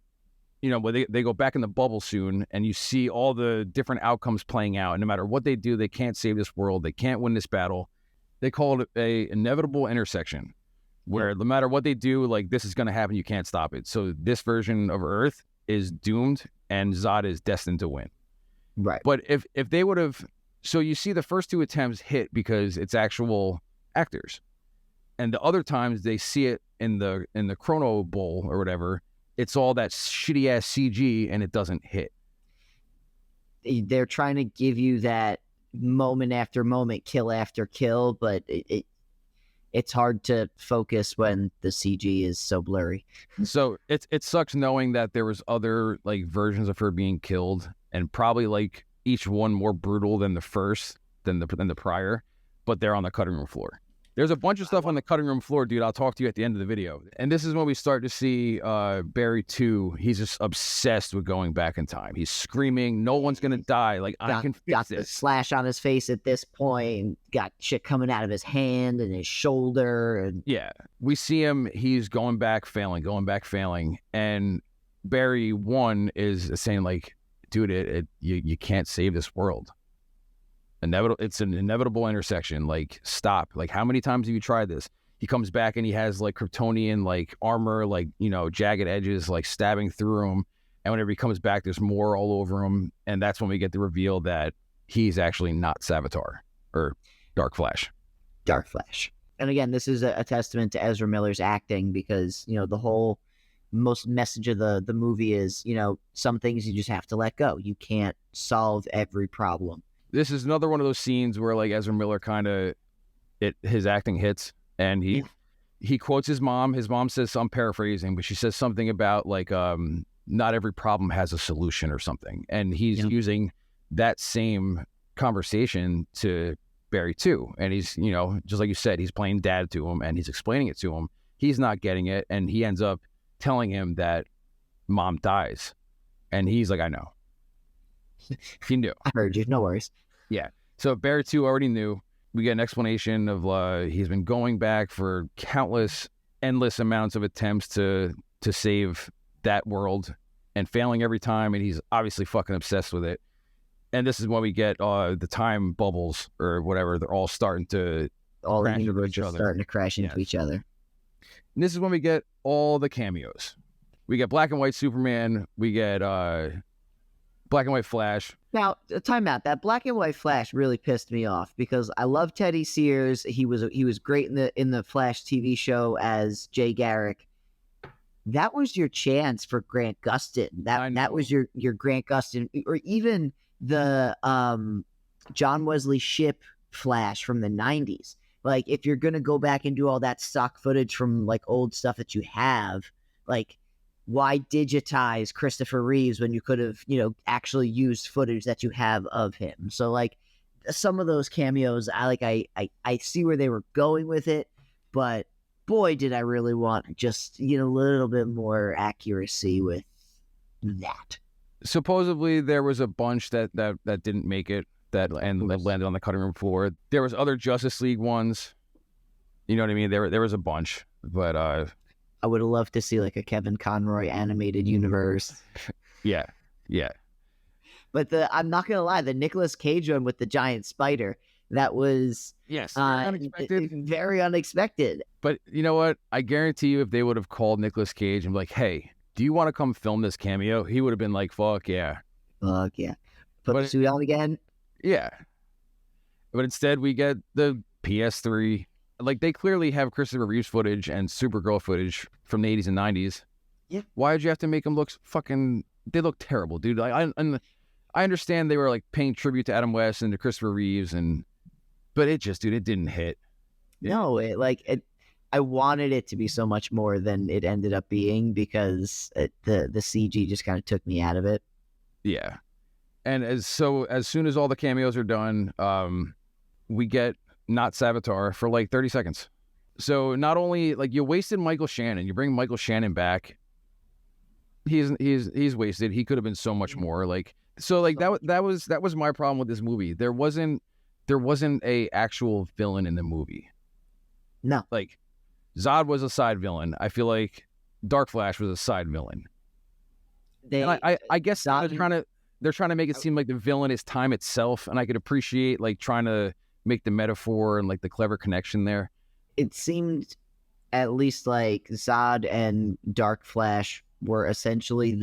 B: you know, when they go back in the bubble soon, and you see all the different outcomes playing out. And no matter what they do, they can't save this world. They can't win this battle. They call it a inevitable intersection, where no matter what they do, like, this is going to happen. You can't stop it. So this version of Earth is doomed, and Zod is destined to win.
C: Right.
B: But if they would have, so you see the first 2 attempts hit because it's actual actors, and the other times they see it in the Chrono Bowl or whatever, it's all that shitty ass CG and it doesn't hit.
C: They're trying to give you that moment after moment, kill after kill, but it's hard to focus when the CG is so blurry.
B: So it sucks knowing that there was other like versions of her being killed, and probably like each one more brutal than the first, than the prior, but they're on the cutting room floor. There's a bunch of stuff on the cutting room floor, dude. I'll talk to you at the end of the video. And this is when we start to see Barry 2. He's just obsessed with going back in time. He's screaming, no one's going to die. Like, I can fix
C: got
B: this.
C: The slash on his face at this point. Got shit coming out of his hand and his shoulder. And
B: yeah, we see him. He's going back, failing. And Barry 1 is saying, like, dude, you can't save this world. It's an inevitable intersection. Like, stop. Like, how many times have you tried this? He comes back and he has like Kryptonian like armor, like, you know, jagged edges, like stabbing through him. And whenever he comes back, there's more all over him. And that's when we get the reveal that he's actually not Savitar or Dark Flash.
C: Dark Flash. And again, this is a testament to Ezra Miller's acting, because, you know, the whole most message of the movie is, you know, some things you just have to let go. You can't solve every problem.
B: This is another one of those scenes where like Ezra Miller kind of, his acting hits, and he quotes his mom. His mom says, I'm paraphrasing, but she says something about like, not every problem has a solution or something. And he's using that same conversation to Barry 2. And he's, you know, just like you said, he's playing dad to him and he's explaining it to him. He's not getting it. And he ends up telling him that mom dies. And he's like, I know. He knew.
C: I heard you. No worries.
B: Yeah. So Barry 2 already knew. We get an explanation of he's been going back for endless amounts of attempts to save that world and failing every time. And he's obviously fucking obsessed with it. And this is when we get the time bubbles or whatever. They're all starting to
C: all
B: crash
C: the
B: into
C: universes
B: each other.
C: starting to crash into each other.
B: And this is when we get all the cameos. We get Black and White Superman. We get Black and White Flash.
C: Now, time out. That Black and White Flash really pissed me off, because I love Teddy Sears. He was great in the Flash TV show as Jay Garrick. That was your chance for Grant Gustin. That was your Grant Gustin, or even the John Wesley Shipp Flash from the 90s. Like, if you're gonna go back and do all that stock footage from like old stuff that you have, like, why digitize Christopher Reeves when you could have, you know, actually used footage that you have of him? So like, some of those cameos, I see where they were going with it, but boy, did I really want just, you know, a little bit more accuracy with that.
B: Supposedly there was a bunch that didn't make it, that landed on the cutting room floor. There was other Justice League ones. You know what I mean? There was a bunch, but
C: I would have loved to see like a Kevin Conroy animated universe.
B: Yeah.
C: But I'm not gonna lie, the Nicolas Cage one with the giant spider, that was
B: unexpected.
C: Very unexpected.
B: But you know what? I guarantee you, if they would have called Nicolas Cage and be like, "Hey, do you want to come film this cameo?" He would have been like, "Fuck yeah."
C: Put the suit on again.
B: Yeah. But instead, we get the PS3. Like, they clearly have Christopher Reeves footage and Supergirl footage from the 80s and 90s.
C: Yeah.
B: Why did you have to make them look fucking... They look terrible, dude. I understand they were, like, paying tribute to Adam West and to Christopher Reeves, but it just, dude, it didn't hit.
C: No, I wanted it to be so much more than it ended up being, because the CG just kind of took me out of it.
B: Yeah. And as soon as all the cameos are done, we get not Savitar for like 30 seconds. So not only, like, you wasted Michael Shannon, you bring Michael Shannon back, he's wasted. He could have been so much more. Like, so like that was my problem with this movie. There wasn't a actual villain in the movie.
C: No.
B: Like, Zod was a side villain. I feel like Dark Flash was a side villain.
C: They
B: And I guess
C: Zod,
B: they're trying to make it seem like the villain is time itself, and I could appreciate like trying to make the metaphor and like the clever connection there.
C: it seemed at least like Zod and Dark Flash were essentially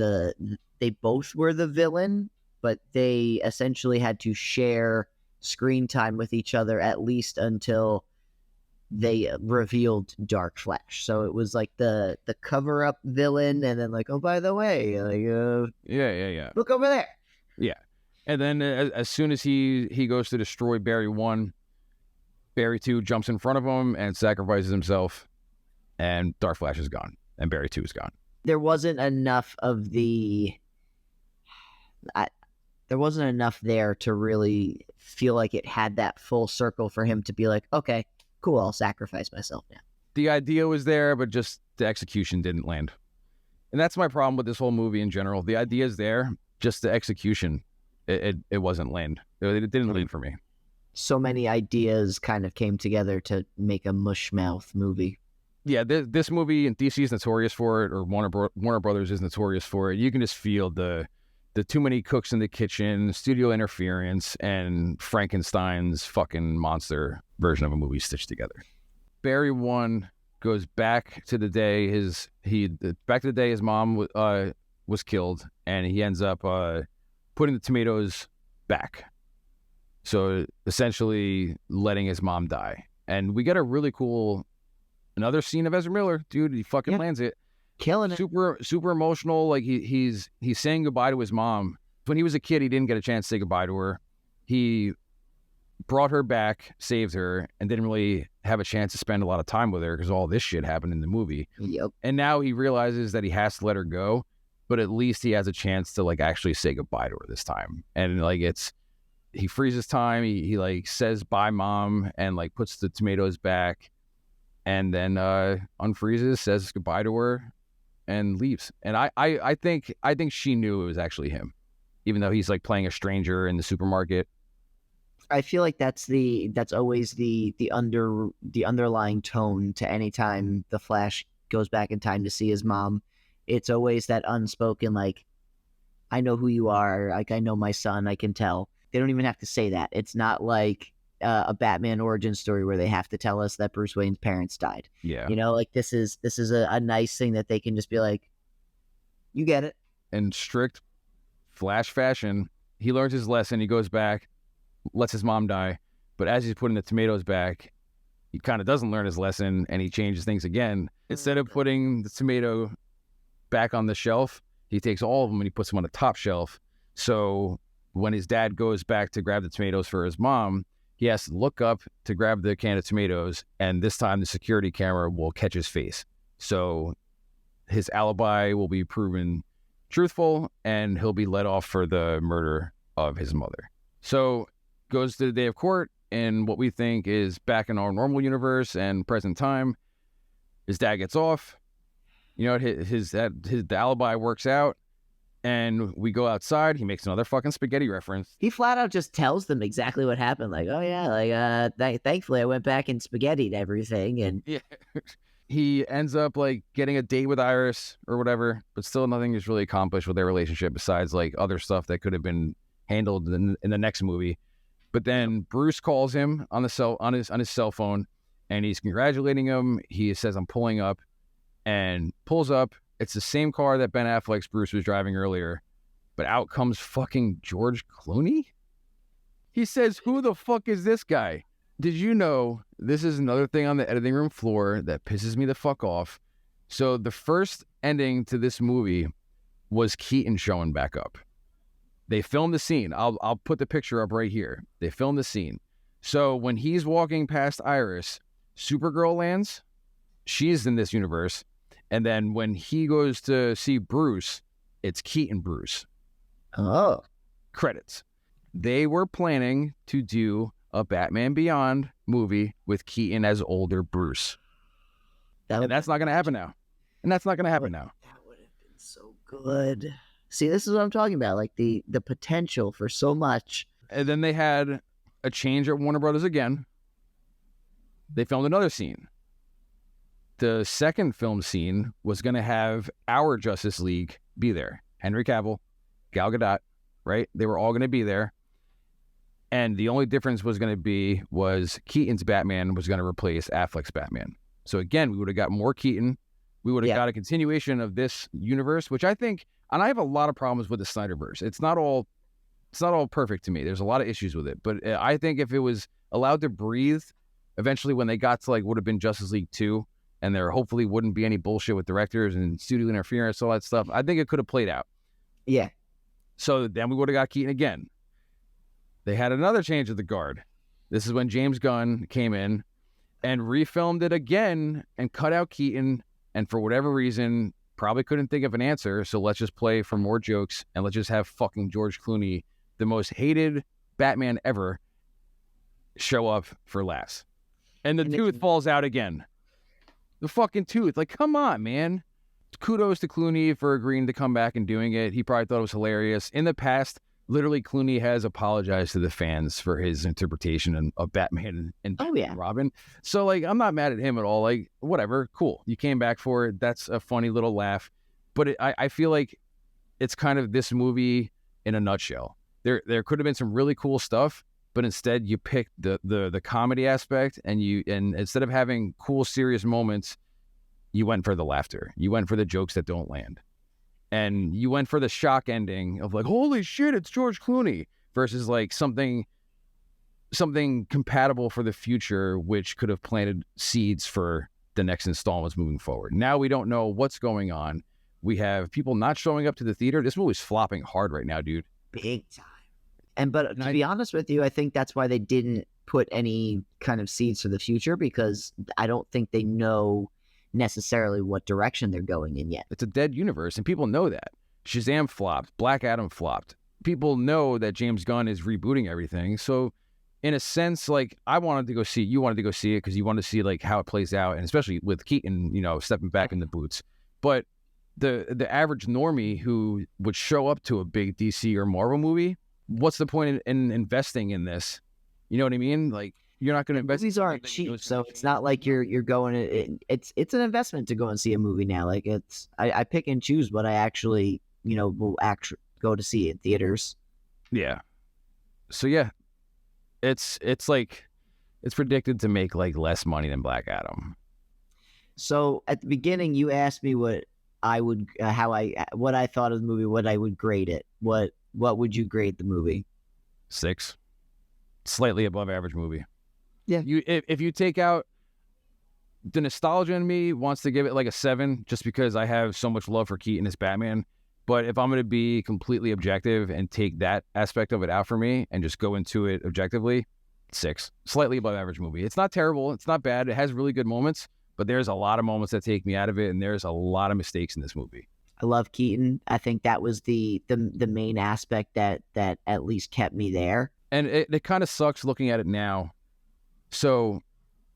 C: they both were the villain, but they essentially had to share screen time with each other at least until they revealed Dark Flash. So it was like the cover up villain, and then like, oh, by the way, like
B: Yeah.
C: look over there.
B: Yeah. And then as soon as he goes to destroy Barry 1, Barry 2 jumps in front of him and sacrifices himself, and Dark Flash is gone, and Barry 2 is gone.
C: There wasn't enough of there wasn't enough there to really feel like it had that full circle for him to be like, okay, cool, I'll sacrifice myself now.
B: The idea was there, but just the execution didn't land. And that's my problem with this whole movie in general. The idea is there, just the execution, it wasn't land. It didn't land for me.
C: So many ideas kind of came together to make a mushmouth movie.
B: Yeah, this movie, and DC is notorious for it, or Warner Brothers is notorious for it. You can just feel the too many cooks in the kitchen, studio interference, and Frankenstein's fucking monster version of a movie stitched together. Barry 1 goes back to the day his mom was killed, and he ends up putting the tomatoes back. So essentially letting his mom die. And we get a really cool another scene of Ezra Miller. Dude, he fucking lands it.
C: Killing it.
B: Super emotional. Like he's saying goodbye to his mom. When he was a kid, he didn't get a chance to say goodbye to her. He brought her back, saved her, and didn't really have a chance to spend a lot of time with her because all this shit happened in the movie.
C: Yep.
B: And now he realizes that he has to let her go, but at least he has a chance to like actually say goodbye to her this time. And like he freezes time. He like says bye, mom, and like puts the tomatoes back, and then unfreezes, says goodbye to her, and leaves. And I think she knew it was actually him, even though he's like playing a stranger in the supermarket.
C: I feel like that's always the underlying tone to any time the Flash goes back in time to see his mom. It's always that unspoken, like, I know who you are, like I know my son, I can tell. They don't even have to say that. It's not like a Batman origin story where they have to tell us that Bruce Wayne's parents died.
B: Yeah.
C: You know, like this is a nice thing that they can just be like, you get it.
B: In strict Flash fashion, he learns his lesson. He goes back, lets his mom die. But as he's putting the tomatoes back, he kind of doesn't learn his lesson, and he changes things again. Instead of putting the tomato back on the shelf, he takes all of them and he puts them on the top shelf. So when his dad goes back to grab the tomatoes for his mom, he has to look up to grab the can of tomatoes, and this time the security camera will catch his face. So his alibi will be proven truthful, and he'll be let off for the murder of his mother. So goes to the day of court, and what we think is back in our normal universe and present time. His dad gets off. You know, the alibi works out. And we go outside. He makes another fucking spaghetti reference.
C: He flat out just tells them exactly what happened. Like, oh yeah, like thankfully I went back and spaghettied everything. And
B: yeah, he ends up like getting a date with Iris or whatever, but still nothing is really accomplished with their relationship besides like other stuff that could have been handled in the next movie. But then Bruce calls him on his cell phone, and he's congratulating him. He says, "I'm pulling up," and pulls up. It's the same car that Ben Affleck's Bruce was driving earlier, but out comes fucking George Clooney. He says, "Who the fuck is this guy?" Did you know this is another thing on the editing room floor that pisses me the fuck off? So the first ending to this movie was Keaton showing back up. They filmed the scene. I'll put the picture up right here. They filmed the scene. So when he's walking past Iris, Supergirl lands. She's in this universe. And then when he goes to see Bruce, it's Keaton Bruce.
C: Oh.
B: Credits. They were planning to do a Batman Beyond movie with Keaton as older Bruce. And that's not going to happen now. That would have
C: been so good. See, this is what I'm talking about. Like the potential for so much.
B: And then they had a change at Warner Brothers again. They filmed another scene. The second film scene was going to have our Justice League be there. Henry Cavill, Gal Gadot, right? They were all going to be there. And the only difference was Keaton's Batman was going to replace Affleck's Batman. So again, we would have got more Keaton. We would have got a continuation of this universe, which I think, and I have a lot of problems with the Snyderverse. It's not all perfect to me. There's a lot of issues with it. But I think if it was allowed to breathe, eventually when they got to would have been Justice League 2, and there hopefully wouldn't be any bullshit with directors and studio interference, all that stuff, I think it could have played out.
C: Yeah.
B: So then we would have got Keaton again. They had another change of the guard. This is when James Gunn came in and refilmed it again and cut out Keaton, and for whatever reason, probably couldn't think of an answer, so let's just play for more jokes, and let's just have fucking George Clooney, the most hated Batman ever, show up for laughs. And the tooth falls out again. The fucking tooth. Come on, man. Kudos to Clooney for agreeing to come back and doing it. He probably thought it was hilarious. In the past, literally, Clooney has apologized to the fans for his interpretation of Batman and Robin. So, I'm not mad at him at all. Whatever, cool. You came back for it. That's a funny little laugh. But I feel like it's kind of this movie in a nutshell. There could have been some really cool stuff, but instead you picked the comedy aspect, and instead of having cool, serious moments, you went for the laughter. You went for the jokes that don't land. And you went for the shock ending of holy shit, it's George Clooney, versus something compatible for the future, which could have planted seeds for the next installments moving forward. Now we don't know what's going on. We have people not showing up to the theater. This movie's flopping hard right now, dude.
C: Big time. But to be honest with you, I think that's why they didn't put any kind of seeds for the future, because I don't think they know necessarily what direction they're going in yet.
B: It's a dead universe, and people know that. Shazam flopped. Black Adam flopped. People know that James Gunn is rebooting everything. So in a sense, I wanted to go see it. You wanted to go see it because you wanted to see how it plays out, and especially with Keaton, stepping back in the boots. But the average normie who would show up to a big DC or Marvel movie, what's the point in investing in this? You know what I mean? You're not going to invest.
C: Movies aren't cheap, so it's not like you're going. It's an investment to go and see a movie now. I pick and choose what I actually will actually go to see in theaters.
B: Yeah. So yeah, it's predicted to make less money than Black Adam.
C: So at the beginning, you asked me what I would what I thought of the movie, what I would grade it. What would you grade the movie?
B: 6, slightly above average movie.
C: Yeah.
B: If you take out the nostalgia in me, wants to give it a 7, just because I have so much love for Keaton as Batman. But if I'm going to be completely objective and take that aspect of it out for me and just go into it objectively, 6, slightly above average movie. It's not terrible. It's not bad. It has really good moments, but there's a lot of moments that take me out of it, and there's a lot of mistakes in this movie.
C: I love Keaton. I think that was the main aspect that at least kept me there.
B: And it kind of sucks looking at it now. So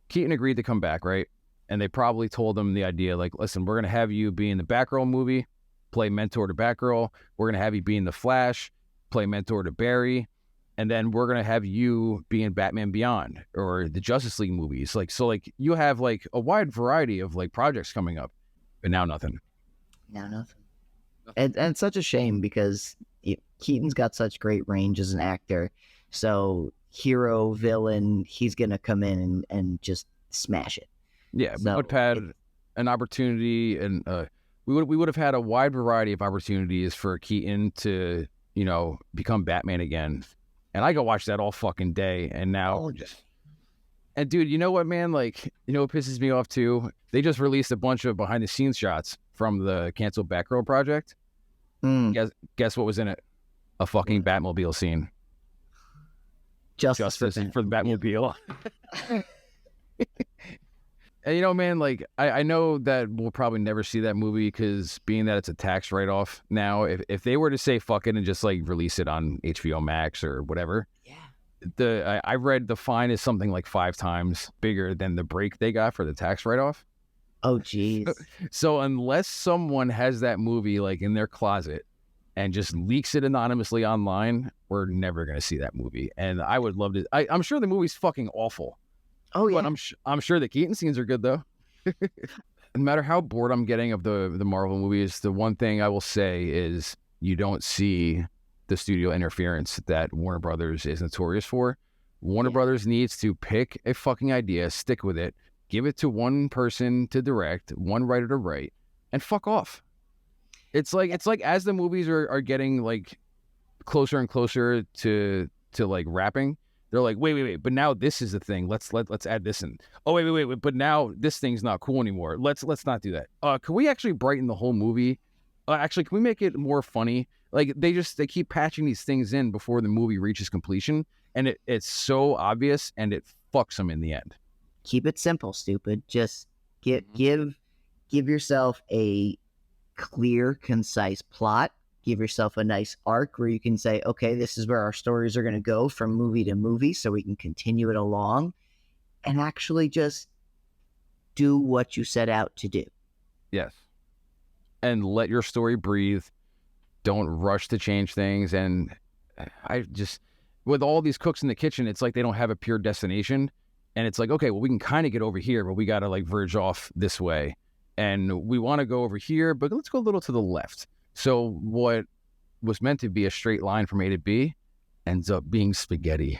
B: Keaton agreed to come back, right? And they probably told him the idea, listen, we're going to have you be in the Batgirl movie, play mentor to Batgirl. We're going to have you be in the Flash, play mentor to Barry. And then we're going to have you be in Batman Beyond or the Justice League movies. You have a wide variety of projects coming up, but now nothing.
C: Now nothing. And it's such a shame because Keaton's got such great range as an actor. So hero, villain, he's going to come in and just smash it.
B: Yeah, so we would have had an opportunity, and we would have had a wide variety of opportunities for Keaton to, become Batman again. And I go watch that all fucking day, and now... And dude, you know what, man? What pisses me off too? They just released a bunch of behind-the-scenes shots from the canceled Batgirl project. Guess what was in it? A fucking Batmobile scene. Justice for the Batmobile. And man, I know that we'll probably never see that movie because being that it's a tax write-off now, if they were to say fuck it and just release it on HBO Max or whatever, I read the fine is something 5 times bigger than the break they got for the tax write-off.
C: Oh, geez.
B: So unless someone has that movie in their closet and just leaks it anonymously online, we're never going to see that movie. And I would love to. I'm sure the movie's fucking awful.
C: Oh, yeah.
B: But I'm sure the Keaton scenes are good, though. No matter how bored I'm getting of the Marvel movies, the one thing I will say is you don't see the studio interference that Warner Brothers is notorious for. Warner Brothers needs to pick a fucking idea, stick with it, give it to one person to direct, one writer to write, and fuck off. It's like as the movies are getting like closer and closer to like wrapping, they're like, wait, but now this is the thing. Let's add this in. Oh wait, but now this thing's not cool anymore. Let's not do that. Can we actually brighten the whole movie? Actually, can we make it more funny? Like they keep patching these things in before the movie reaches completion, and it's so obvious, and it fucks them in the end.
C: Keep it simple, stupid. Just give yourself a clear, concise plot. Give yourself a nice arc where you can say, okay, this is where our stories are going to go from movie to movie, so we can continue it along, and actually just do what you set out to do.
B: Yes. And let your story breathe. Don't rush to change things. And I just, with all these cooks in the kitchen, it's like they don't have a pure destination. And it's like, okay, well, we can kind of get over here, but we got to like verge off this way. And we want to go over here, but let's go a little to the left. So what was meant to be a straight line from A to B ends up being spaghetti.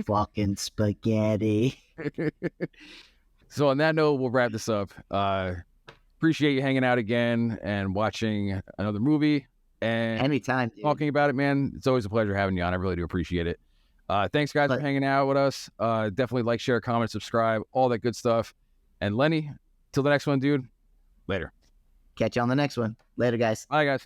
C: Fucking spaghetti.
B: So on that note, we'll wrap this up. Appreciate you hanging out again and watching another movie. And
C: anytime, dude.
B: Talking about it, man. It's always a pleasure having you on. I really do appreciate it. Thanks, guys, for hanging out with us. Definitely like, share, comment, subscribe, all that good stuff. And Lenny, till the next one, dude. Later.
C: Catch you on the next one. Later, guys.
B: Bye, guys.